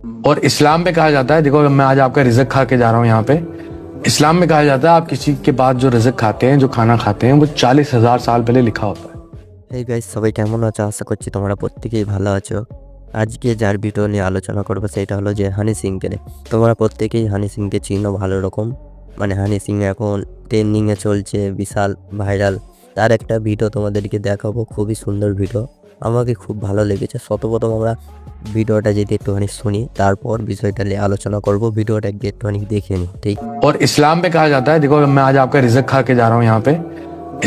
और इस्लाम में कहा जाता है, देखो मैं आज आपका रिज़्क खा के जा रहा हूँ यहाँ पे। इस्लाम में कहा जाता है आप किसी के बाद जो रिज़्क खाते हैं, जो खाना खाते हैं, वो 40,000 साल पहले लिखा होता है। এই গাইস, সবাই কেমন আছো? আশা করছি তোমরা প্রত্যেকেই ভালো আছো। আজকে যার ভিডিও নিয়ে আলোচনা করবো সেটা হলো যে হানি সিংকে নিয়ে। তোমরা প্রত্যেকেই হানি সিংকে চিনো ভালো রকম। মানে হানি সিং এখন ট্রেন্ডিংয়ে চলছে, বিশাল ভাইরাল। তার একটা ভিডিও তোমাদেরকে দেখাবো, খুবই সুন্দর ভিডিও, আমাকে খুব ভালো লেগেছে। সর্বপ্রথম আমরা ভিডিওটা যদি একটুখানি শুনি, তারপর বিষয়টা নিয়ে আলোচনা করব। ভিডিওটা একটুখানি দেখে নিই, ঠিক? और इस्लाम में कहा जाता है, देखो मैं आज आपका रिज़्क खा के जा रहा हूँ यहाँ पे।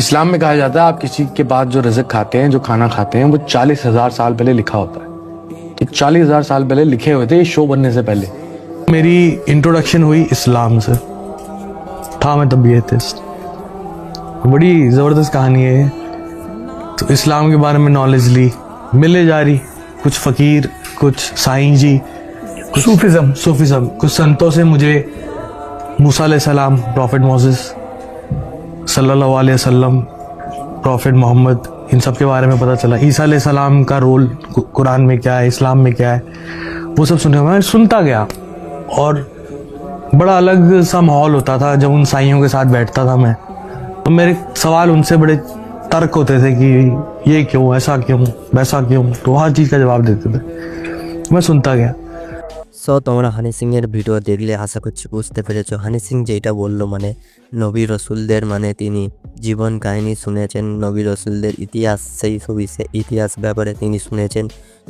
इस्लाम में कहा जाता है आप किसी के बाद जो रिज़्क खाते हैं, जो खाना खाते हैं, वो 40,000 साल पहले लिखा होता है। तो 40,000 साल पहले लिखे हुए थे ये शो बनने से पहले। मेरी इंट्रोडक्शन हुई इस्लाम से, था मैं तब भी एथिस्ट। बड़ी ज़बरदस्त कहानी है ये। तो इस्लाम के बारे में नॉलेज ली, मिले जा रही, कुछ फ़कीर, कुछ साईं जी, कुछ सूफिज़म, कुछ संतों से मुझे मूसा अलैहिस्सलाम, प्रॉफिट मोसेस सल्लल्लाहु अलैहि वसल्लम, प्रॉफिट मोहम्मद, इन सब के बारे में पता चला। ईसा अलैहिस्सलाम का रोल कुरान में क्या है, इस्लाम में क्या है, वो सब सुनने मैं सुनता गया। और बड़ा अलग सा माहौल होता था जब उन साइयों के साथ बैठता था मैं। तो मेरे सवाल उनसे बड़े तर्क होते थे कि ये क्यों, ऐसा क्यों, वैसा क्यों, तो हर चीज़ का जवाब देते थे। मैं सुनता गया। সো তোমরা হানি সিংয়ের ভিডিও দেখলে আশা করছি বুঝতে পেরেছো। হানি সিং যেটা বললো, মানে নবী রসুলদের, মানে তিনি জীবন কাহিনী শুনেছেন, নবী রসুলদের ইতিহাস, সেই সব ইতিহাস ব্যাপারে তিনি শুনেছেন।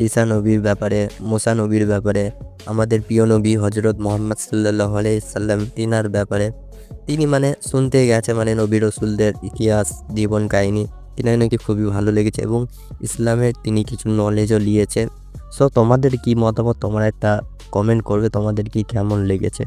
ঈসা নবীর ব্যাপারে, মুসা নবীর ব্যাপারে, আমাদের প্রিয় নবী হজরত মোহাম্মদ সাল্লাল্লাহু আলাইহি সাল্লাম তিনার ব্যাপারে তিনি মানে শুনতে গেছে, মানে নবী রসুলদের ইতিহাস, জীবন কাহিনী তিনার নাকি খুবই ভালো লেগেছে এবং ইসলামের তিনি কিছু নলেজও নিয়েছে। সো তোমাদের কি মতামত, তোমরা একটা কমেন্ট করবে তোমাদের কি কেমন লেগেছে।